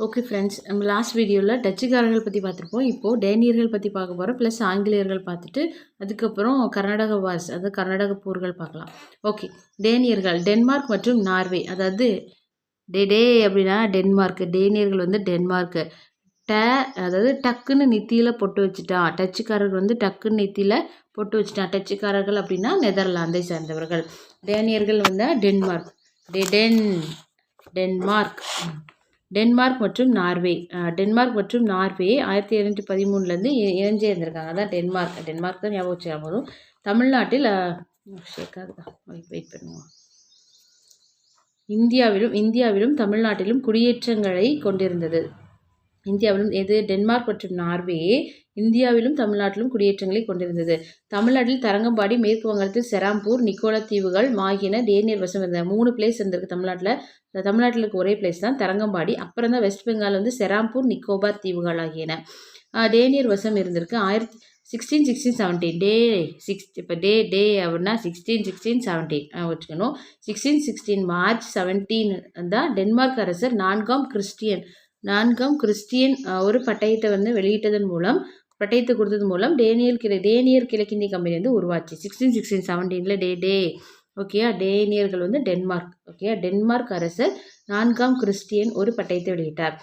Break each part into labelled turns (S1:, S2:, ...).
S1: Okay friends, நம்ம last வீடியோவில் டச்சுக்காரர்கள் பற்றி பார்த்துருப்போம். இப்போது டேனியர்கள் பற்றி பார்க்க போகிறோம். ப்ளஸ் ஆங்கிலேயர்கள் பார்த்துட்டு அதுக்கப்புறம் கர்நாடக வார்ஸ், அதாவது கர்நாடக போர்கள் பார்க்கலாம். ஓகே, டேனியர்கள் டென்மார்க் மற்றும் நார்வே, அதாவது டே அப்படின்னா டென்மார்க், டேனியர்கள் வந்து டென்மார்க்கு. ட அதாவது டக்குன்னு நெத்தியில் பொட்டு வச்சுட்டான். டச்சுக்காரர்கள் வந்து டக்குன்னு நெத்தியில் பொட்டு வச்சுட்டான். டச்சுக்காரர்கள் அப்படின்னா நெதர்லாந்தை சேர்ந்தவர்கள். டேனியர்கள் வந்து டென்மார்க். டென்மார்க் டென்மார்க் மற்றும் நார்வே. டென்மார்க் மற்றும் நார்வே 1713 இணைஞ்சே இருந்திருக்காங்க. அதான் டென்மார்க் தான் ஞாபகம் வச்சுக்கா போதும். தமிழ்நாட்டில் வெயிட் பண்ணுவோம். இந்தியாவிலும் தமிழ்நாட்டிலும் குடியேற்றங்களை கொண்டிருந்தது. இந்தியாவிலும் டென்மார்க் மற்றும் நார்வே இந்தியாவிலும் தமிழ்நாட்டிலும் குடியேற்றங்களை கொண்டிருந்தது. தமிழ்நாட்டில் தரங்கம்பாடி, மேற்கு வங்கத்தில் செராம்பூர், நிக்கோலா தீவுகள் ஆகியன டேனியர் வசம் இருந்த 3 பிளேஸ் இருந்திருக்கு தமிழ்நாட்டில் இருக்க ஒரே பிளேஸ் தான் தரங்கம்பாடி. அப்புறம் தான் வெஸ்ட் பெங்கால் வந்து செராம்பூர், நிக்கோபார் தீவுகள் ஆகியன டேனியர் வசம் இருந்திருக்கு. 1617 இப்போ டே அப்படின்னா 1617 வச்சுக்கணும். 1616 மார்ச் 17 தான் டென்மார்க் அரசர் நான்காம் கிறிஸ்டியன் ஒரு பட்டயத்தை வந்து வெளியிட்டதன் மூலம் பட்டயத்தை கொடுத்தது மூலம் டேனியர் கிழக்கிந்திய கம்பெனி வந்து உருவாச்சு. 1617 டே ஓகேயா. டேனியர்கள் வந்து டென்மார்க். ஓகே, டென்மார்க் அரசர் நான்காம் கிறிஸ்டியன் ஒரு பட்டயத்தை வெளியிட்டார்.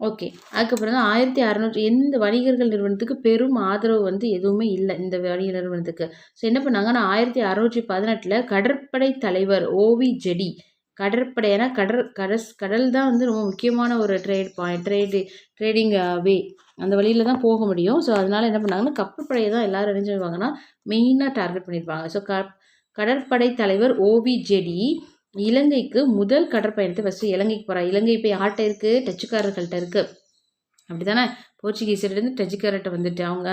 S1: ஓகே, அதுக்கப்புறம் தான் 1600 எந்த வணிகர்கள் நிறுவனத்துக்கு பெரும் ஆதரவு வந்து எதுவுமே இல்லை இந்த வணிக நிறுவனத்துக்கு. ஸோ என்ன பண்ணாங்கன்னா 1618 கடற்படை தலைவர் ஓவி ஜெடி, கடற்படையான கடல் தான் வந்து ரொம்ப முக்கியமான ஒரு ட்ரேடிங் வே, அந்த வழியில் தான் போக முடியும். ஸோ அதனால் என்ன பண்ணாங்கன்னா கப்பற்படையை தான் எல்லோரும் அறிஞ்சுவாங்கன்னா மெயினாக டார்கெட் பண்ணியிருப்பாங்க. ஸோ கடற்படை தலைவர் ஓவி ஜெடி இலங்கைக்கு முதல் கடற்பயணத்தை ஃபஸ்ட்டு இலங்கைக்கு போகிறார். இலங்கை இப்போ யார்கிட்ட இருக்குது? டச்சுக்காரர்கள்ட்ட இருக்குது. அப்படி தானே? போர்ச்சுகீஸர்லேருந்து டச்சுக்காரர்கிட்ட வந்துட்டு அவங்க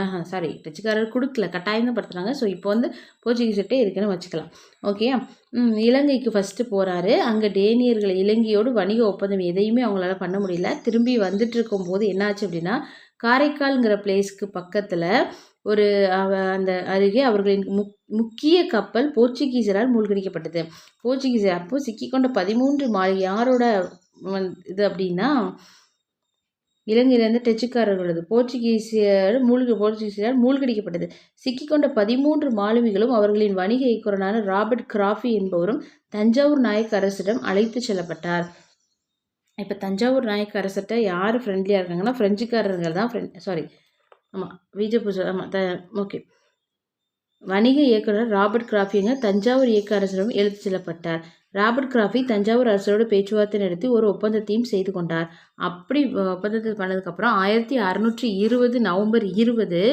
S1: டச்சுக்காரர் கொடுக்கல, கட்டாயம் தான் படுத்துகிறாங்க. ஸோ இப்போ வந்து போர்ச்சுகீஸர்கிட்டே இருக்குன்னு வச்சுக்கலாம். ஓகே, இலங்கைக்கு ஃபஸ்ட்டு போகிறாரு. அங்கே டேனியர்கள் இலங்கையோடு வணிக ஒப்பந்தம் எதையுமே அவங்களால பண்ண முடியல. திரும்பி வந்துட்டு இருக்கும்போது என்னாச்சு அப்படின்னா காரைக்கால்ங்கிற பிளேஸ்க்கு பக்கத்தில் ஒரு அந்த அருகே அவர்களின் முக்கிய கப்பல் போர்ச்சுகீஸரால் மூழ்கடிக்கப்பட்டது. போர்ச்சுகீஸர் அப்போது சிக்கிக்கொண்ட 13 யாரோட இது அப்படின்னா இலங்கையிலேருந்து டச்சுக்காரர்களது போர்ச்சுகீஸரால் மூழ்கடிக்கப்பட்டது. சிக்கிக்கொண்ட 13 மாலுமிகளும் அவர்களின் வணிக இயக்குனரான ராபர்ட் கிராஃபி என்பவரும் தஞ்சாவூர் நாயக்க அரசிடம் அழைத்து செல்லப்பட்டார். இப்போ தஞ்சாவூர் நாயக்க அரசர்கிட்ட யார் ஃப்ரெண்ட்லியாக இருக்காங்கன்னா ஃப்ரெஞ்சுக்காரர்கள் தான் ஓகே. வணிக இயக்குனர் ராபர்ட் கிராஃபிங்க தஞ்சாவூர் இயக்க அரசரிடம் எழுத்து செல்லப்பட்டார். ராபர்ட் கிராஃபி தஞ்சாவூர் அரசரோடு பேச்சுவார்த்தை நடத்தி ஒரு ஒப்பந்தத்தையும் செய்து கொண்டார். அப்படி ஒப்பந்தத்தை பண்ணதுக்கப்புறம் 1620 நவம்பர் 20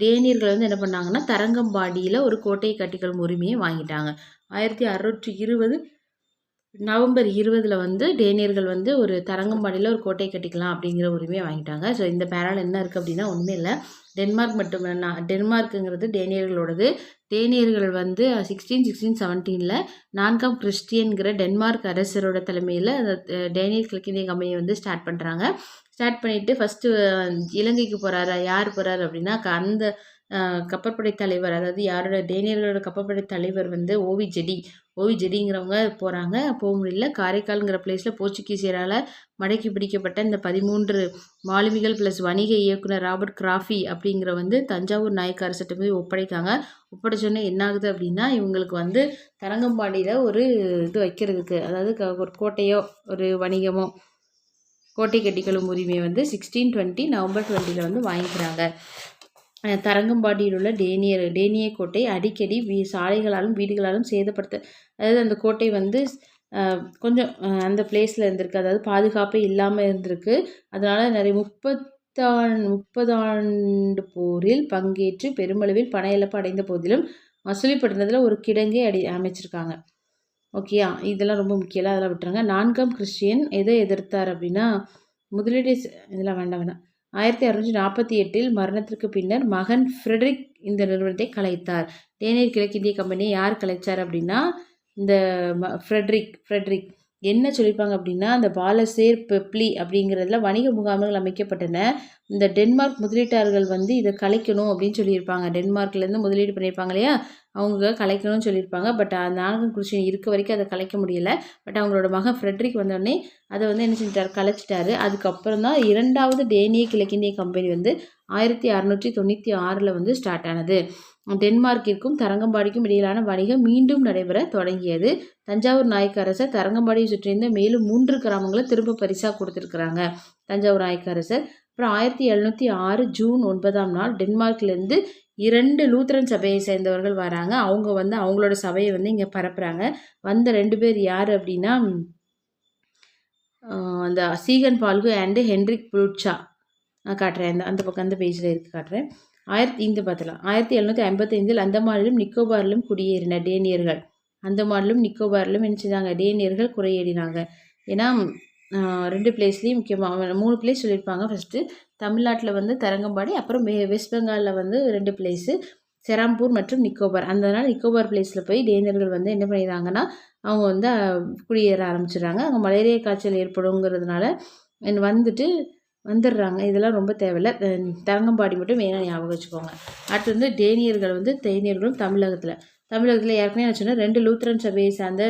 S1: டேனியர்கள் வந்து என்ன பண்ணாங்கன்னா தரங்கம்பாடியில் ஒரு கோட்டையை கட்டிக்கொள்ளும் உரிமையை வாங்கிட்டாங்க. 1620 நவம்பர் 20 வந்து டேனியர்கள் வந்து ஒரு தரங்கம்பாடியில் ஒரு கோட்டை கட்டிக்கலாம் அப்படிங்கிற உரிமையை வாங்கிட்டாங்க. ஸோ இந்த பேரால் என்ன இருக்குது அப்படின்னா ஒன்றுமே இல்லை. டென்மார்க்குங்கிறது டேனியர்களோடது. டேனியர்கள் வந்து 1617 நான்காம் கிறிஸ்டியன்கிற டென்மார்க் அரசரோட தலைமையில் அந்த டேனியர் கிழக்கிந்திய கம்பெனியை வந்து ஸ்டார்ட் பண்ணுறாங்க. ஸ்டார்ட் பண்ணிவிட்டு ஃபஸ்ட்டு இலங்கைக்கு போகிறாரு. யார் போகிறாரு அப்படின்னா அந்த கப்பற்படை தலைவர், அதாவது யாரோட டேனியர்களோட கப்பற்படை தலைவர் வந்து ஓவி ஜெடிங்கிறவங்க போகிறாங்க. போக முடியல. காரைக்கால்ங்கிற பிளேஸில் போர்ச்சுகீசியரால் மடக்கி பிடிக்கப்பட்ட இந்த 13 மாலுமிகள் ப்ளஸ் வணிக இயக்குனர் ராபர்ட் கிராஃபி அப்படிங்கிற வந்து தஞ்சாவூர் நாயக்க அரசர்கிட்ட போய் ஒப்படைக்காங்க. ஒப்படைச்சோன்னே என்ன ஆகுது அப்படின்னா இவங்களுக்கு வந்து தரங்கம்பாடியில் ஒரு இது வைக்கிறதுக்கு, அதாவது ஒரு கோட்டையோ ஒரு வணிகமோ கோட்டை கட்டிக்கொள்ளும் உரிமையை வந்து 1620 நவம்பர் 20 வந்து வாங்கிக்கிறாங்க. தரங்கம்பாடியில் உள்ள டேனிய கோட்டை அடிக்கடி சாலைகளாலும் வீடுகளாலும் அதாவது அந்த கோட்டை வந்து கொஞ்சம் அந்த பிளேஸில் இருந்திருக்கு, அதாவது பாதுகாப்பே இல்லாமல் இருந்திருக்கு. அதனால் நிறைய 30 ஆண்டு போரில் பங்கேற்று பெருமளவில் பண இழப்பு அடைந்த போதிலும் மசூலிப்பட்டினத்தில் ஒரு கிடங்கை அமைச்சிருக்காங்க. ஓகேயா, இதெல்லாம் ரொம்ப முக்கியம், அதெல்லாம் விட்டுருங்க. நான்காம் கிறிஸ்டியன் எதை எதிர்த்தார் அப்படின்னா முதலீடு இதெல்லாம் வேண்டாம். 1648 மரணத்திற்கு பின்னர் மகன் ஃப்ரெட்ரிக் இந்த நிறுவனத்தை கலைத்தார். டேனியர் கிழக்கிந்திய கம்பெனியை யார் கலைச்சார் அப்படின்னா இந்த ஃப்ரெட்ரிக் என்ன சொல்லியிருப்பாங்க அப்படின்னா அந்த பாலசேர் பெப்ளி அப்படிங்கிறதுல வணிக முகாம்கள் அமைக்கப்பட்டன. இந்த டென்மார்க் முதலீட்டாளர்கள் வந்து இதை கலைக்கணும் அப்படின்னு சொல்லியிருப்பாங்க. டென்மார்க்லேருந்து முதலீடு பண்ணியிருப்பாங்க இல்லையா, அவங்க கலைக்கணும்னு சொல்லியிருப்பாங்க. பட் அந்த நான்காம் கிறிஸ்டியன் இருக்க வரைக்கும் அதை கலைக்க முடியலை. பட் அவங்களோட மகன் ஃப்ரெட்ரிக் வந்தோடனே அதை வந்து என்ன செஞ்சிட்டார், கலைச்சிட்டாரு. அதுக்கப்புறம் தான் 2வது டேனிய கிழக்கிந்திய கம்பெனி வந்து 1696 வந்து ஸ்டார்ட் ஆனது. டென்மார்க்கிற்கும் தரங்கம்பாடிக்கும் இடையிலான வணிகம் மீண்டும் நடைபெற தொடங்கியது. தஞ்சாவூர் நாயக்க அரசர் தரங்கம்பாடியை சுற்றியிருந்த மேலும் 3 கிராமங்களை திரும்ப பரிசாக கொடுத்துருக்குறாங்க தஞ்சாவூர் நாயக்க அரசர். அப்புறம் 1706 ஜூன் 9ஆம் நாள் டென்மார்க்லேருந்து 2 லூத்தரன் சபையை சேர்ந்தவர்கள் வராங்க. அவங்க வந்து அவங்களோட சபையை வந்து இங்கே பரப்புகிறாங்க. வந்த 2 பேர் யார் அப்படின்னா அந்த சீகன் பால்கு அண்டு ஹென்ரிக் புளுட்சா. நான் காட்டுறேன், அந்த பக்கம் அந்த பேஜில் இருக்குது காட்டுறேன். இந்த பார்த்துலாம் 1755 அந்தமானிலும் நிக்கோபாரிலும் குடியேறின டேனியர்கள். அந்தமானிலும் நிக்கோபாரிலும் என்ன செஞ்சாங்க, டேனியர்கள் குறையேறினாங்க. ஏன்னா 2 பிளேஸ்லேயும் முக்கியமாக 3 பிளேஸ் சொல்லியிருப்பாங்க. ஃபஸ்ட்டு தமிழ்நாட்டில் வந்து தரங்கம்பாடி, அப்புறம் வெஸ்ட் பெங்காலில் வந்து 2 பிளேஸு செராம்பூர் மற்றும் நிக்கோபார். அதனால் நிக்கோபார் பிளேஸில் போய் டேனியர்கள் வந்து என்ன பண்ணிடுறாங்கன்னா அவங்க வந்து குடியேற ஆரம்பிச்சிடுறாங்க. அங்கே மலேரியா காய்ச்சல் ஏற்படுங்கிறதுனால வந்துடுறாங்க. இதெல்லாம் ரொம்ப தேவையில்லை, தரங்கம்பாடி மட்டும் வேணால் ஞாபகம் வச்சுக்கோங்க. அடுத்து வந்து டேனியர்கள் வந்து தேனியர்களும் தமிழகத்தில் ஏற்கனவே நான் சொன்னேன் 2 லூத்தரன் சபையை சார்ந்த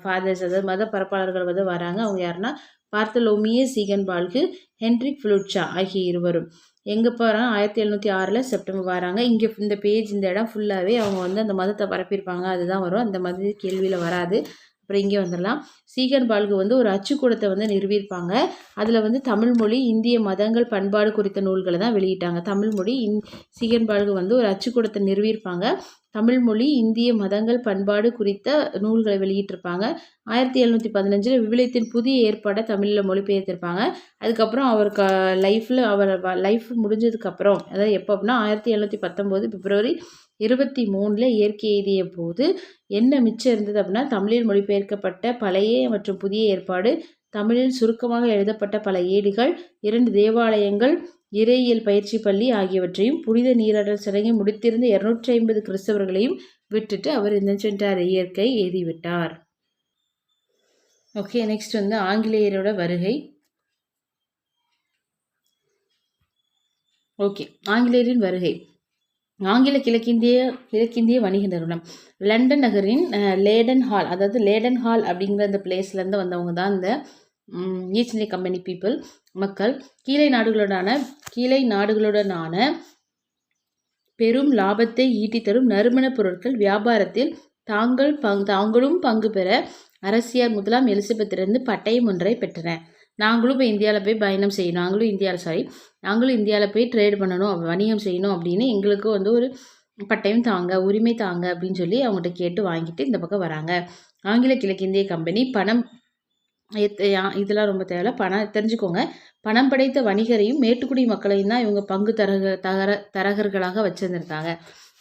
S1: ஃபாதர்ஸ், அதாவது மத பரப்பாளர்கள் வந்து வராங்க. அவங்க யாருன்னா பார்த்தலோமியே சீகன் பால்கு, ஹென்ரிக் புளுட்சா ஆகிய இருவரும். எங்கே போகிறாங்க, 1706 செப்டம்பர் வராங்க. இங்கே இந்த பேஜ் இந்த இடம் ஃபுல்லாகவே அவங்க வந்து அந்த மதத்தை பரப்பியிருப்பாங்க, அதுதான் வரும். அந்த மத கேள்வியில் வராது. அப்புறம் இங்கே வந்துடலாம். சீகன் பால்கு வந்து ஒரு அச்சுக்கூடத்தை வந்து நிறுவியிருப்பாங்க. அதில் வந்து தமிழ் மொழி, இந்திய மதங்கள், பண்பாடு குறித்த நூல்களை தான் வெளியிட்டாங்க. தமிழ் மொழி சீகன் பால்கு வந்து ஒரு அச்சுக்கூடத்தை நிறுவியிருப்பாங்க. தமிழ் மொழி, இந்திய மதங்கள், பண்பாடு குறித்த நூல்களை வெளியிட்டிருப்பாங்க. 1715 விவிலியத்தின் புதிய ஏற்பாடை தமிழில் மொழிபெயர்த்திருப்பாங்க. அதுக்கப்புறம் அவர் லைஃப் முடிஞ்சதுக்கப்புறம், அதாவது எப்போ அப்படின்னா 1719 பிப்ரவரி 23 இயற்கை எய்திய போது என்ன மிச்சம் இருந்தது அப்படின்னா தமிழில் மொழிபெயர்க்கப்பட்ட பழைய மற்றும் புதிய ஏற்பாடு, தமிழில் சுருக்கமாக எழுதப்பட்ட பல ஏடுகள், 2 தேவாலயங்கள், இறையியல் பயிற்சி பள்ளி ஆகியவற்றையும் புனித நீராடல் சடங்கை முடித்திருந்த 250 கிறிஸ்தவர்களையும் விட்டுட்டு அவர் என்ன சென்றார், இயற்கை எழுதிவிட்டார். ஓகே, நெக்ஸ்ட் வந்து ஆங்கிலேயரோட வருகை. ஓகே, ஆங்கிலேயரின் வருகை. ஆங்கில கிழக்கிந்திய வணிக நிறுவனம் லண்டன் நகரின் லேடன் ஹால், அதாவது லேடன் ஹால் அப்படிங்கிற அந்த பிளேஸ்லேருந்து வந்தவங்க தான் இந்த ஈஸ்ட் இந்தியா கம்பெனி மக்கள். கீழை நாடுகளுடனான பெரும் லாபத்தை ஈட்டி தரும் நறுமணப் பொருட்கள் வியாபாரத்தில் தாங்களும் பங்கு பெற அரசியார் முதலாம் எலிசபெத்திலிருந்து பட்டயம் ஒன்றை பெற்றனர். நாங்களும் இப்போ இந்தியாவில் போய் பயணம் செய்யணும், நாங்களும் இந்தியாவில் போய் ட்ரேட் பண்ணணும், வணிகம் செய்யணும் அப்படின்னு எங்களுக்கு வந்து ஒரு பட்டயம் தாங்க, உரிமை தாங்க அப்படின்னு சொல்லி அவங்ககிட்ட கேட்டு வாங்கிட்டு இந்த பக்கம் வராங்க. ஆங்கில கிழக்கிந்திய கம்பெனி பணம், இதெல்லாம் ரொம்ப தேவை, தெரிஞ்சுக்கோங்க. பணம் படைத்த வணிகரையும் மேட்டுக்குடி மக்களையும் தான் இவங்க பங்கு தரகர்களாக வச்சுருந்துருக்காங்க.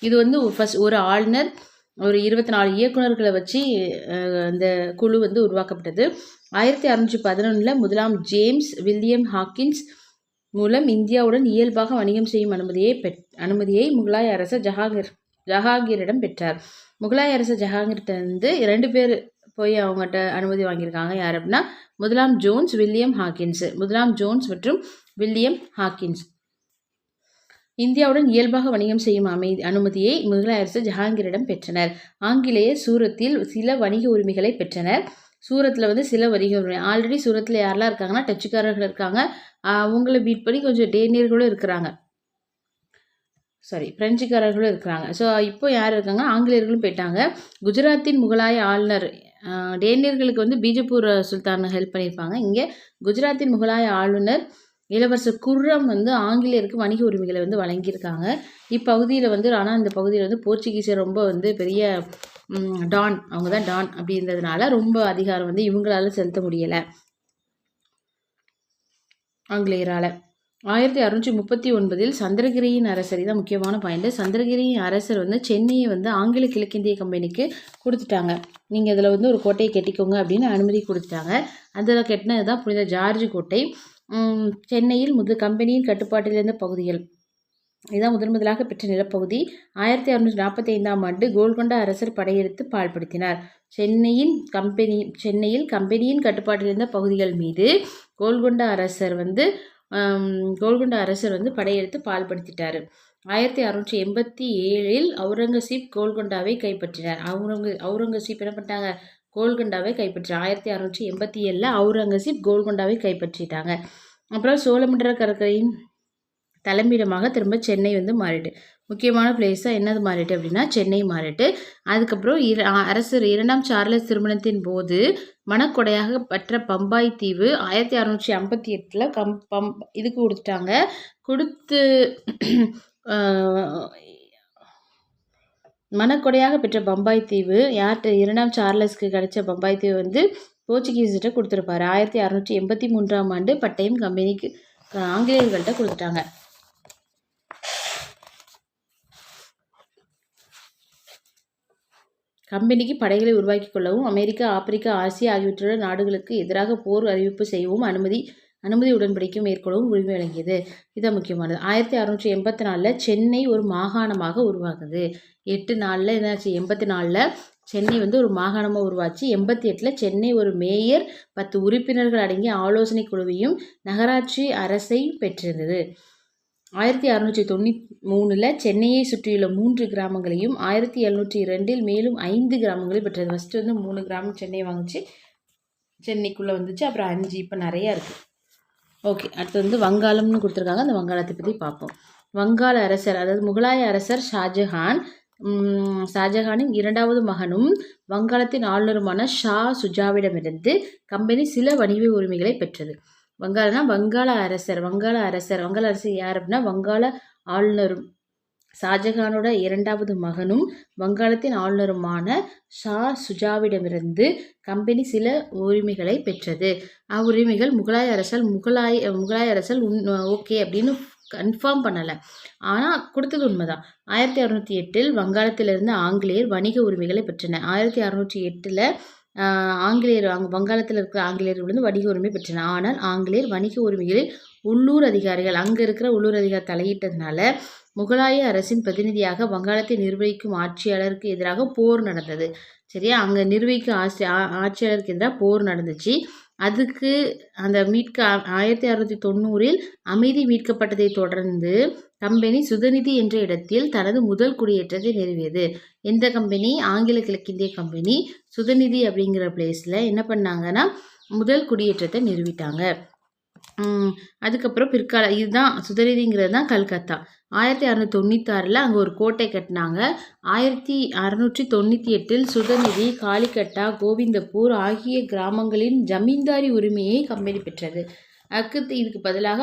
S1: இது வந்து ஃபர்ஸ்ட் ஒரு ஆளுநர், ஒரு 24 இயக்குநர்களை வச்சு இந்த குழு வந்து உருவாக்கப்பட்டது. 1611 முதலாம் ஜேம்ஸ் வில்லியம் ஹாக்கின்ஸ் மூலம் இந்தியாவுடன் இயல்பாக வணிகம் செய்யும் அனுமதியை முகலாய அரசர் ஜஹாங்கீரிடம் பெற்றார். முகலாய அரசர் ஜஹாங்கீர்கிட்ட 2 பேர் போய் அவங்ககிட்ட அனுமதி வாங்கியிருக்காங்க. யார் அப்படின்னா முதலாம் ஜோன்ஸ் மற்றும் வில்லியம் ஹாக்கின்ஸ். இந்தியாவுடன் இயல்பாக வணிகம் செய்யும் அனுமதியை முகலாய அரசர் ஜஹாங்கீரிடம் பெற்றனர். ஆங்கிலேயர் சூரத்தில் சில வணிக உரிமைகளை பெற்றனர். சூரத்தில் வந்து சில வணிக உரிமை, ஆல்ரெடி சூரத்தில் யாரெல்லாம் இருக்காங்கன்னா டச்சுக்காரர்கள் இருக்காங்க, அவங்கள பீட் பண்ணி கொஞ்சம் டேனியர்களும் இருக்கிறாங்க, பிரெஞ்சுக்காரர்களும் இருக்கிறாங்க. ஸோ இப்போ யார் இருக்காங்க, ஆங்கிலேயர்களும் போயிட்டாங்க. குஜராத்தின் முகலாய ஆளுநர், டேனியர்களுக்கு வந்து பீஜப்பூர் சுல்தான் ஹெல்ப் பண்ணியிருப்பாங்க. இங்கே குஜராத்தின் முகலாய ஆளுநர் இளவரசர் குர்ரம் வந்து ஆங்கிலேயருக்கு வணிக உரிமைகளை வந்து வழங்கியிருக்காங்க. இப்பகுதியில் வந்து, ஆனால் இந்த பகுதியில் வந்து போர்ச்சுகீஸர் ரொம்ப வந்து பெரிய டான், அவங்க தான் டான் அப்படின்றதுனால ரொம்ப அதிகாரம் வந்து இவங்களால செலுத்த முடியலை ஆங்கிலேயரால். 1639 சந்திரகிரியின் அரசர், இதான் முக்கியமான பாயிண்ட். சந்திரகிரியின் அரசர் வந்து சென்னையை வந்து ஆங்கில கிழக்கிந்திய கம்பெனிக்கு கொடுத்துட்டாங்க. நீங்கள் இதில் வந்து ஒரு கோட்டையை கட்டிக்கோங்க அப்படின்னு அனுமதி கொடுத்துட்டாங்க. அதில் கட்டினது தான் புனித ஜார்ஜ் கோட்டை. சென்னையில் கம்பெனியின் கட்டுப்பாட்டில் இருந்த பகுதிகள், இதான் முதலாக பெற்ற நிலப்பகுதி. 1645ஆம் ஆண்டு கோல்கொண்டா அரசர் படையெடுத்து பாழ்படுத்தினார். சென்னையில் கம்பெனியின் கட்டுப்பாட்டில் இருந்த பகுதிகள் மீது கோல்கொண்டா அரசர் வந்து படையெடுத்து பாழ்படுத்திட்டார். 1687 அவுரங்கசீப் கோல்கொண்டாவை கைப்பற்றினார். அவுரங்கசீப் என்ன பண்ணிட்டாங்க? கோல்கொண்டாவை கைப்பற்றினார். 1687 அவுரங்கசீப் கோல்கொண்டாவை கைப்பற்றிட்டாங்க. அப்புறம் சோழமண்டல கடற்கரையின் தலைமையிடமாக திரும்ப சென்னை வந்து மாறிட்டு, முக்கியமான பிளேஸாக என்னது மாறிட்டு அப்படின்னா சென்னை மாறிட்டு. அதுக்கப்புறம் அரசர் 2ஆம் சார்லஸ் திருமணத்தின் போது மணக்கொடையாக பெற்ற பம்பாய் தீவு 1658 இதுக்கு கொடுத்துட்டாங்க. கொடுத்து மணக்கொடையாக பெற்ற பம்பாய் தீவு யார்கிட்ட? 2ஆம் சார்லஸ்க்கு கிடைச்ச பம்பாய் தீவு வந்து போர்ச்சுகீஸ்கிட்ட கொடுத்துருப்பாரு. 1683ஆம் ஆண்டு பட்டயம் கம்பெனிக்கு ஆங்கிலேயர்கள்ட்ட கொடுத்துட்டாங்க. கம்பெனிக்கு படைகளை உருவாக்கி கொள்ளவும் அமெரிக்கா, ஆப்பிரிக்கா, ஆசியா ஆகியவற்றுள்ள நாடுகளுக்கு எதிராக போர் அறிவிப்பு செய்யவும் அனுமதி உடன்படிக்கை மேற்கொள்ளவும் உரிமை வழங்கியது. இதுதான் முக்கியமானது. 1684 சென்னை ஒரு மாகாணமாக உருவாகுது. 8 நாளில் என்னாச்சு? 84 சென்னை வந்து ஒரு மாகாணமாக உருவாச்சு. 88 சென்னை ஒரு மேயர் 10 உறுப்பினர்கள் அடங்கிய ஆலோசனை குழுவையும் நகராட்சி அரசை பெற்றிருந்தது. 1693 சென்னையை சுற்றியுள்ள 3 கிராமங்களையும் 1702 மேலும் 5 கிராமங்களையும் பெற்றது. ஃபஸ்ட்டு வந்து 3 கிராமம் சென்னை வாங்கிச்சு, சென்னைக்குள்ளே வந்துச்சு. அப்புறம் 5 இப்போ நிறையா இருக்குது. ஓகே, அடுத்து வந்து வங்காளம்னு கொடுத்துருக்காங்க. அந்த வங்காளத்தை பற்றி பார்ப்போம். வங்காள அரசர், அதாவது முகலாய அரசர் ஷாஜஹானின் 2வது மகனும் வங்காளத்தின் ஆளுநருமான ஷா சுஜாவிடமிருந்து கம்பெனி சில வணிக உரிமைகளை பெற்றது. வங்காள அரசர் யார் அப்படின்னா வங்காள ஆளுநரும் ஷாஜஹானோட 2வது மகனும் வங்காளத்தின் ஆளுநருமான ஷா சுஜாவிடமிருந்து கம்பெனி சில உரிமைகளை பெற்றது. அவ்வுரிமைகள் முகலாய அரசால் ஓகே அப்படின்னு கன்ஃபார்ம் பண்ணலை, ஆனால் கொடுத்தது உண்மைதான். 1608 வங்காளத்திலிருந்து ஆங்கிலேயர் வணிக உரிமைகளை பெற்றனர். 1608 வங்காளத்தில் இருக்கிற ஆங்கிலேயர்கள் வந்து வணிக உரிமை பெற்றனர். ஆனால் ஆங்கிலேயர் வணிக உரிமைகளில் உள்ளூர் அதிகாரிகள் அங்கே இருக்கிற உள்ளூர் அதிகாரி தலையிட்டதுனால முகலாய அரசின் பிரதிநிதியாக வங்காளத்தை நிர்வகிக்கும் ஆட்சியாளருக்கு எதிராக போர் நடந்தது. சரியா? அங்கே நிர்வகிக்கும் ஆட்சியாளருக்கு எதிராக போர் நடந்துச்சு. அதுக்கு அந்த 1690 அமைதி மீட்கப்பட்டதை தொடர்ந்து கம்பெனி சுதநிதி என்ற இடத்தில் தனது முதல் குடியேற்றத்தை நிறுவியது. எந்த கம்பெனி? ஆங்கில கிழக்கிந்திய கம்பெனி சுதநிதி அப்படிங்கிற பிளேஸில் என்ன பண்ணாங்கன்னா முதல் குடியேற்றத்தை நிறுவிட்டாங்க. அதுக்கப்புறம் இதுதான் சுதநிதிங்கிறது தான் கல்கத்தா. 1696 அங்கே ஒரு கோட்டை கட்டினாங்க. 1698 சுதநிதி, காலிக்கட்டா, கோவிந்தப்பூர் ஆகிய கிராமங்களின் ஜமீன்தாரி உரிமையை கம்பெனி பெற்றது. இதுக்கு பதிலாக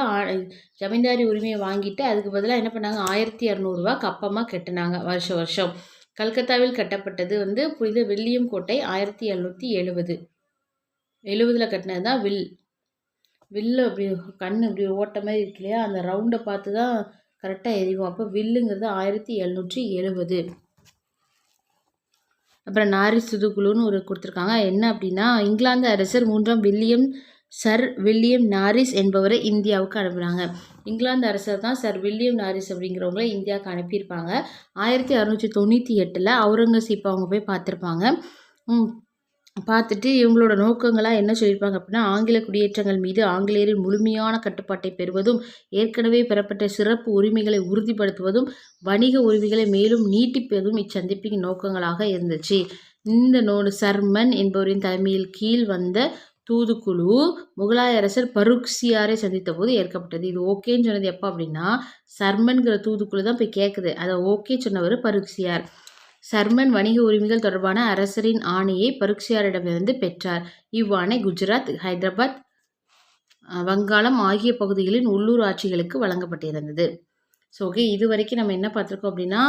S1: ஜமீன்தாரி உரிமையை வாங்கிட்டு அதுக்கு பதிலாக என்ன பண்ணாங்க? 1200 ரூபா கப்பமாக கட்டினாங்க வருஷம். கல்கத்தாவில் கட்டப்பட்டது வந்து புனித வில்லியம் கோட்டை 1770 கட்டினது தான் வில்லு. அப்படி கண்ணு இப்படி ஓட்ட மாதிரி இருக்கு இல்லையா, அந்த ரவுண்டை பார்த்து தான் கரெக்டாக எரியும். அப்போ வில்லுங்கிறது 1770. அப்புறம் நாரிஸ் துதுக்குழுன்னு ஒரு கொடுத்துருக்காங்க. என்ன அப்படின்னா இங்கிலாந்து அரசர் 3ஆம் சர் வில்லியம் நாரிஸ் என்பவரை இந்தியாவுக்கு அனுப்புகிறாங்க. இங்கிலாந்து அரசர் தான் சர் வில்லியம் நாரிஸ் அப்படிங்கிறவங்கள இந்தியாவுக்கு அனுப்பியிருப்பாங்க. 1698 அவுரங்கசீப் அவங்க போய் பார்த்துருப்பாங்க. பார்த்துட்டு இவங்களோட நோக்கங்களாக என்ன சொல்லியிருப்பாங்க அப்படின்னா ஆங்கில குடியேற்றங்கள் மீது ஆங்கிலேயரின் முழுமையான கட்டுப்பாட்டை பெறுவதும், ஏற்கனவே பெறப்பட்ட சிறப்பு உரிமைகளை உறுதிப்படுத்துவதும், வணிக உரிமைகளை மேலும் நீட்டிப்பதும் இச்சந்திப்பின் நோக்கங்களாக இருந்துச்சு. இந்த சர்மன் என்பவரின் தலைமையில் கீழ் வந்த தூதுக்குழு முகலாய அரசர் பருக்சியாரை சந்தித்த போது ஏற்கப்பட்டது. இது ஓகேன்னு சொன்னது எப்போ அப்படின்னா சர்மன்கிற தூதுக்குழு தான் போய் கேட்குது. அதை ஓகே சொன்னவர் பருக்சியார். சர்மன் வணிக உரிமைகள் தொடர்பான அரசரின் ஆணையை பருக்சியாரிடமிருந்து பெற்றார். இவ்வாணை குஜராத், ஹைதராபாத், வங்காளம் ஆகிய பகுதிகளின் உள்ளூர் ஆட்சிகளுக்கு வழங்கப்பட்டிருந்தது. ஸோ ஓகே, இது வரைக்கும் நம்ம என்ன பார்த்துருக்கோம் அப்படின்னா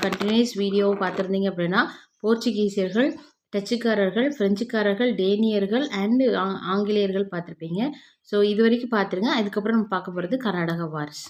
S1: கண்டினியூஸ் வீடியோவை பார்த்துருந்தீங்க அப்படின்னா போர்ச்சுகீசியர்கள், டச்சுக்காரர்கள், பிரெஞ்சுக்காரர்கள், டேனியர்கள் அண்டு ஆங்கிலேயர்கள் பார்த்துருப்பீங்க. ஸோ இது வரைக்கும் பார்த்துருங்க. அதுக்கப்புறம் நம்ம பார்க்க போகிறது கர்நாடகா வார்ஸ்.